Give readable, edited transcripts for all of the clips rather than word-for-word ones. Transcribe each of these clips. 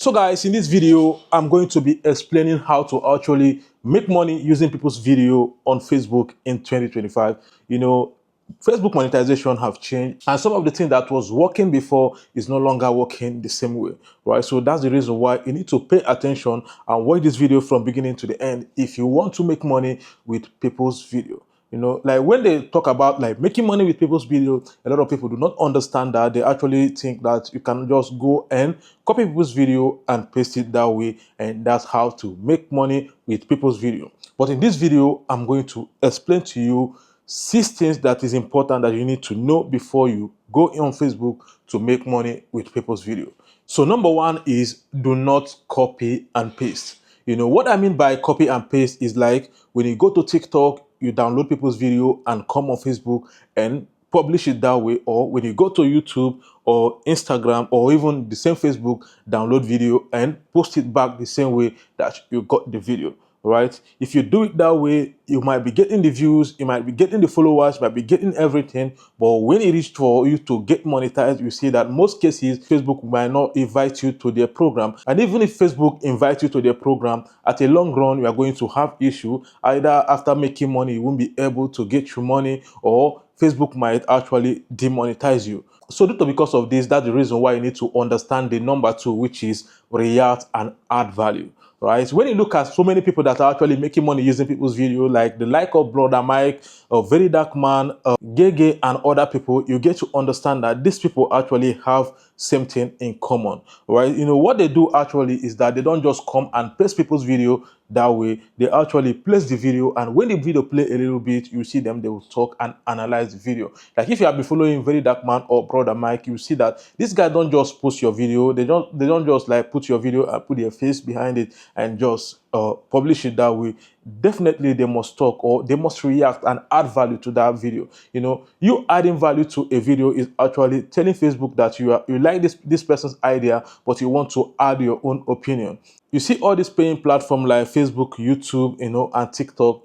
So guys, in this video, I'm going to be explaining how to actually make money using people's video on Facebook in 2025. Facebook monetization have changed, and some of the things that was working before is no longer working the same way, right? So that's the reason why you need to pay attention and watch this video from beginning to the end if you want to make money with people's video. Like when they talk about like making money with people's video, a lot of people do not understand that. They actually think that you can just go and copy people's video and paste it that way, and that's how to make money with people's video. But in this video, I'm going to explain to you 6 things that is important that you need to know before you go on Facebook to make money with people's video. So number 1 is do not copy and paste. What I mean by copy and paste is like when you go to TikTok, you download people's video and come on Facebook and publish it that way, or when you go to YouTube or Instagram or even the same Facebook, download video and post it back the same way that you got the video. Right? If you do it that way, you might be getting the views, you might be getting the followers, you might be getting everything. But when it is for you to get monetized, you see that most cases, Facebook might not invite you to their program. And even if Facebook invites you to their program, at a long run, you are going to have issue. Either after making money, you won't be able to get your money, or Facebook might actually demonetize you. So because of this, that's the reason why you need to understand the number 2, which is react and add value. Right? When you look at so many people that are actually making money using people's video, like of Brother Mike, Very Dark Man, Gege, and other people, you get to understand that these people actually have same thing in common, right? What they do actually is that they don't just come and paste people's video that way. They actually place the video, and when the video play a little bit, you see them, they will talk and analyze the video. Like if you have been following Very Dark Man or Brother Mike, you see that this guy don't just post your video, they don't just like put your video and put their face behind it and just publish it that way. Definitely they must talk, or they must react and add value to that video. You adding value to a video is actually telling Facebook that you like this person's idea, but you want to add your own opinion. You see all these paying platforms like Facebook, YouTube, and TikTok,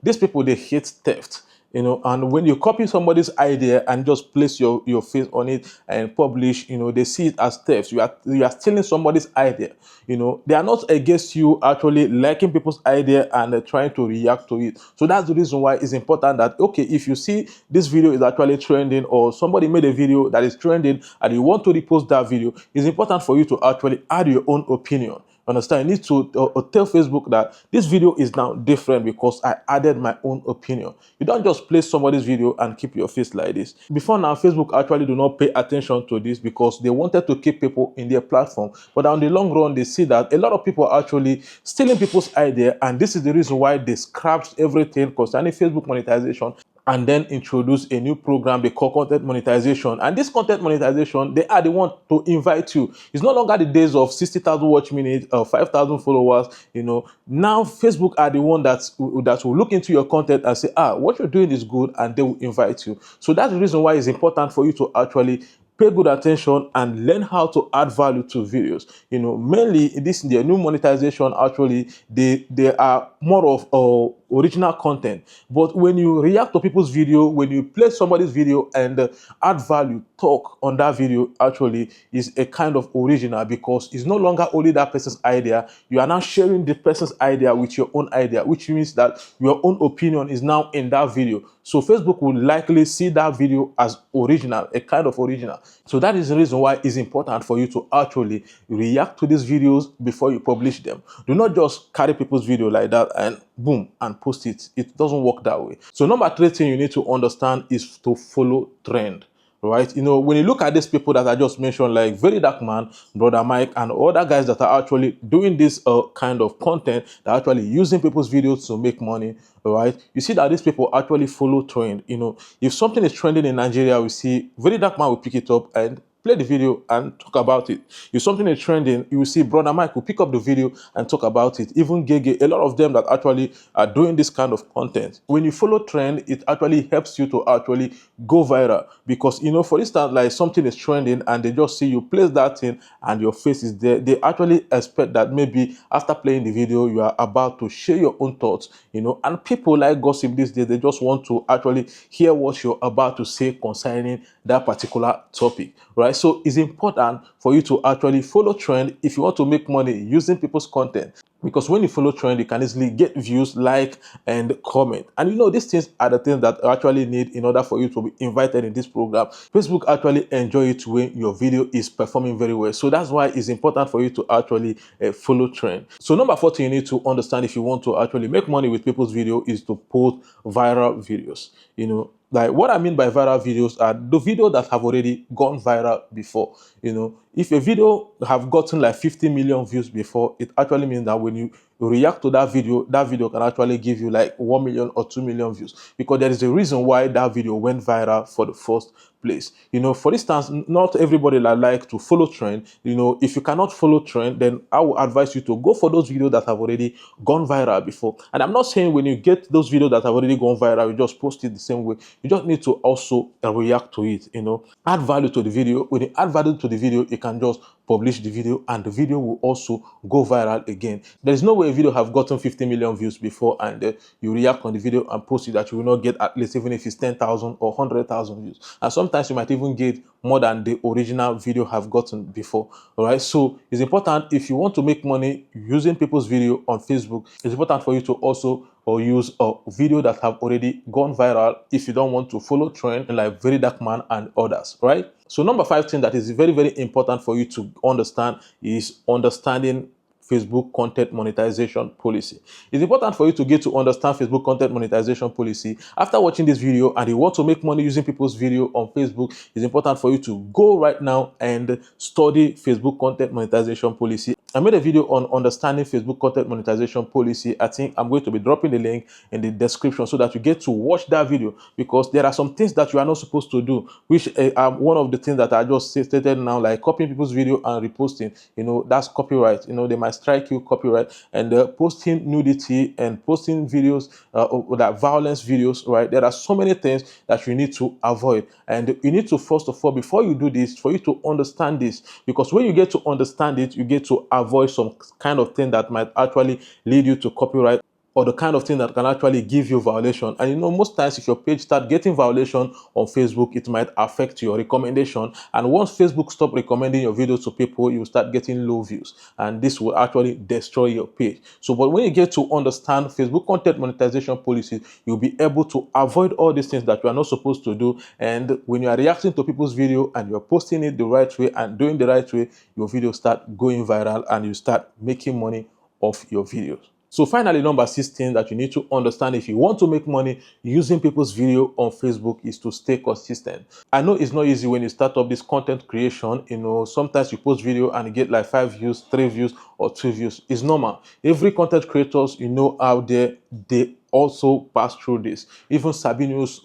these people, they hate theft. And when you copy somebody's idea and just place your face on it and publish, they see it as theft. You are stealing somebody's idea. They are not against you actually liking people's idea and trying to react to it. So that's the reason why it's important that, okay, if you see this video is actually trending, or somebody made a video that is trending and you want to repost that video, it's important for you to actually add your own opinion. Understand? You need to tell Facebook that this video is now different because I added my own opinion. You don't just place somebody's video and keep your face like this. Before now, Facebook actually do not pay attention to this because they wanted to keep people in their platform. But on the long run, they see that a lot of people are actually stealing people's idea, and this is the reason why they scrapped everything concerning Facebook monetization and then introduce a new program they call content monetization. And this content monetization, they are the one to invite you. It's no longer the days of 60,000 watch minutes, 5,000 followers. Now Facebook are the one that will look into your content and say, what you're doing is good, and they will invite you. So that's the reason why it's important for you to actually pay good attention and learn how to add value to videos. Mainly their new monetization, actually they are more of original content. But when you react to people's video, when you play somebody's video and add value, talk on that video, actually is a kind of original, because it's no longer only that person's idea. You are now sharing the person's idea with your own idea, which means that your own opinion is now in that video. So Facebook will likely see that video as original, a kind of original. So that is the reason why it's important for you to actually react to these videos before you publish them. Do not just carry people's video like that and boom and post it. It doesn't work that way. So number 3 thing you need to understand is to follow trend. Right? When you look at these people that I just mentioned, like Very Dark Man, Brother Mike, and other guys that are actually doing this kind of content, they're actually using people's videos to make money, right? You see that these people actually follow trend. If something is trending in Nigeria, we see Very Dark Man will pick it up and play the video and talk about it. If something is trending, you will see Brother Mike will pick up the video and talk about it. Even Gege, a lot of them that actually are doing this kind of content. When you follow trend, it actually helps you to actually go viral, because for instance, like something is trending and they just see you place that thing and your face is there, they actually expect that maybe after playing the video you are about to share your own thoughts. And people like gossip these days, they just want to actually hear what you're about to say concerning that particular topic, right? right? So it's important for you to actually follow trend if you want to make money using people's content. Because when you follow trend, you can easily get views, like, and comment. And these things are the things that you actually need in order for you to be invited in this program. Facebook actually enjoy it when your video is performing very well. So that's why it's important for you to actually follow trend. So number 4 thing you need to understand if you want to actually make money with people's video is to post viral videos. Like what I mean by viral videos are the videos that have already gone viral before. If a video have gotten like 50 million views before, it actually means that when you react to that video can actually give you like 1 million or 2 million views, because there is a reason why that video went viral for the first place. For instance, not everybody like to follow trend. If you cannot follow trend, then I will advise you to go for those videos that have already gone viral before. And I'm not saying when you get those videos that have already gone viral, you just post it the same way. You just need to also react to it, add value to the video. When you add value to the video, you can just publish the video and the video will also go viral again. There is no way a video have gotten 50 million views before and you react on the video and post it that you will not get at least, even if it's 10,000 or 100,000 views. And sometimes you might even get more than the original video have gotten before. All right, so it's important if you want to make money using people's video on Facebook, it's important for you to also use a video that have already gone viral if you don't want to follow trend like Very Dark Man and others, right? So number 5 thing that is very, very important for you to understand is understanding Facebook content monetization policy. It's important for you to get to understand Facebook content monetization policy. After watching this video and you want to make money using people's video on Facebook, it's important for you to go right now and study Facebook content monetization policy. I made a video on understanding Facebook content monetization policy. I think I'm going to be dropping the link in the description so that you get to watch that video, because there are some things that you are not supposed to do, which are one of the things that I just stated now, like copying people's video and reposting. That's copyright. They might strike you copyright. And posting nudity and posting videos that violence videos, right? There are so many things that you need to avoid, and you need to, first of all, before you do this, for you to understand this, because when you get to understand it, you get to avoid some kind of thing that might actually lead you to copyright, or the kind of thing that can actually give you violation. And most times if your page start getting violation on Facebook, it might affect your recommendation. And once Facebook stop recommending your videos to people, you start getting low views, and this will actually destroy your page. So, but when you get to understand Facebook content monetization policies, you'll be able to avoid all these things that you are not supposed to do. And when you are reacting to people's video and you're posting it the right way and doing the right way, your videos start going viral and you start making money off your videos. So finally, number 16 that you need to understand if you want to make money using people's video on Facebook is to stay consistent. I know it's not easy when you start up this content creation. Sometimes you post video and you get like 5 views, 3 views, or 2 views. It's normal. Every content creators out there, they also pass through this. Even Sabinus,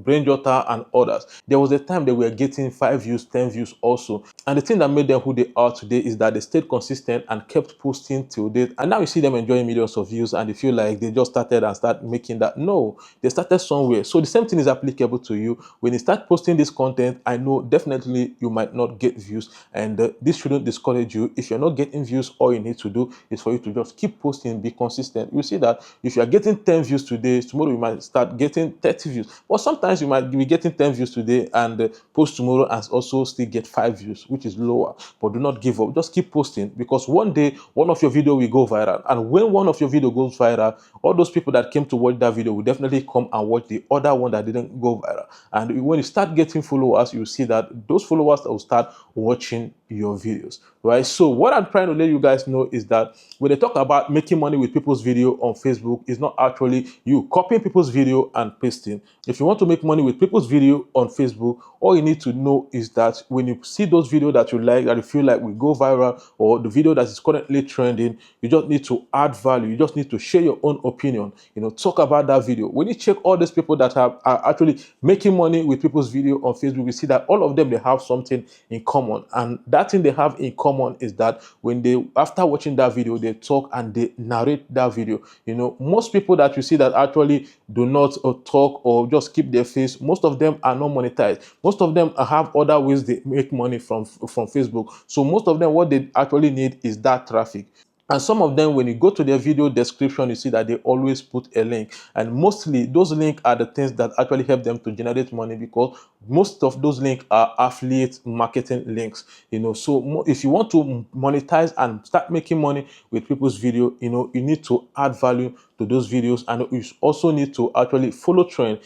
Brainjotter, and others. There was a time they were getting 5 views, 10 views also. And the thing that made them who they are today is that they stayed consistent and kept posting till date. And now you see them enjoying millions of views and they feel like they just started and start making that. No, they started somewhere. So the same thing is applicable to you. When you start posting this content, I know definitely you might not get views, and this shouldn't discourage you. If you're not getting views, all you need to do is for you to just keep posting, be consistent. You see that if you are getting 10 views today, tomorrow you might start getting 30 views. But sometimes you might be getting 10 views today and post tomorrow and also still get 5 views, which is lower. But do not give up. Just keep posting, because one day one of your video will go viral. And when one of your video goes viral, all those people that came to watch that video will definitely come and watch the other one that didn't go viral. And when you start getting followers, you see that those followers will start watching your videos, right? So what I'm trying to let you guys know is that when they talk about making money with people's video on Facebook, it's not actually you copying people's video and pasting. If you want to make money with people's video on Facebook, all you need to know is that when you see those videos that you like, that you feel like will go viral, or the video that is currently trending, you just need to add value. You just need to share your own opinion, talk about that video. When you check all these people that are actually making money with people's video on Facebook, you see that all of them, they have something in common. And that thing they have in common is that when after watching that video, they talk and they narrate that video. Most people that you see that actually do not talk or just keep their face, most of them are not monetized. Most of them have other ways they make money from Facebook. So most of them, what they actually need is that traffic. And some of them, when you go to their video description, you see that they always put a link. And mostly those links are the things that actually help them to generate money, because most of those links are affiliate marketing links. So if you want to monetize and start making money with people's video, you need to add value to those videos, and you also need to actually follow trend.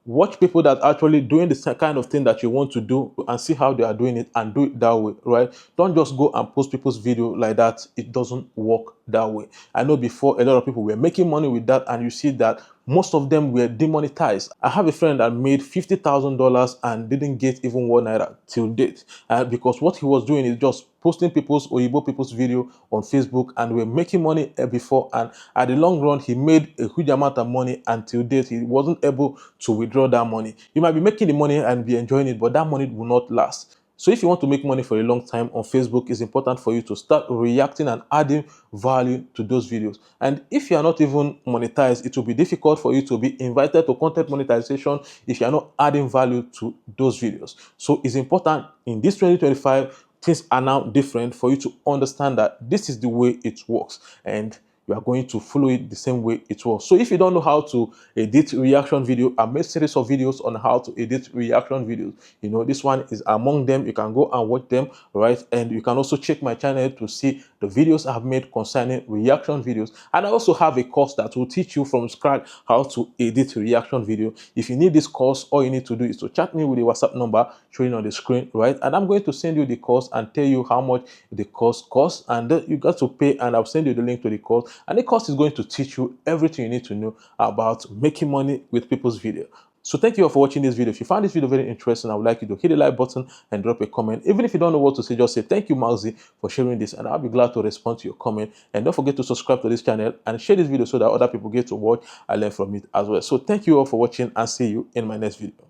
Watch people that are actually doing the same kind of thing that you want to do, and see how they are doing it, and do it that way, right? Don't just go and post people's video like that. It doesn't work that way. I know before, a lot of people were making money with that, and you see that most of them were demonetized. I have a friend that made $50,000 and didn't get even 1 naira till date, because what he was doing is just posting people's video on Facebook, and were making money before, and at the long run he made a huge amount of money. Until date, he wasn't able to withdraw that money. You might be making the money and be enjoying it, but that money will not last. So if you want to make money for a long time on Facebook, it's important for you to start reacting and adding value to those videos. And if you are not even monetized, it will be difficult for you to be invited to content monetization if you are not adding value to those videos. So it's important in this 2025, things are now different, for you to understand that this is the way it works, and you are going to follow it the same way it was. So if you don't know how to edit reaction video, I made a series of videos on how to edit reaction videos. This one is among them. You can go and watch them, right? And you can also check my channel to see the videos I've made concerning reaction videos. And I also have a course that will teach you from scratch how to edit reaction video. If you need this course, all you need to do is to chat me with the WhatsApp number showing on the screen, right? And I'm going to send you the course and tell you how much the course costs, and you got to pay, and I'll send you the link to the course. And the course is going to teach you everything you need to know about making money with people's video. So thank you all for watching this video. If you found this video very interesting, I would like you to hit the like button and drop a comment. Even if you don't know what to say, just say thank you, Maxi, for sharing this, and I'll be glad to respond to your comment. And don't forget to subscribe to this channel and share this video so that other people get to watch and learn from it as well. So thank you all for watching, and see you in my next video.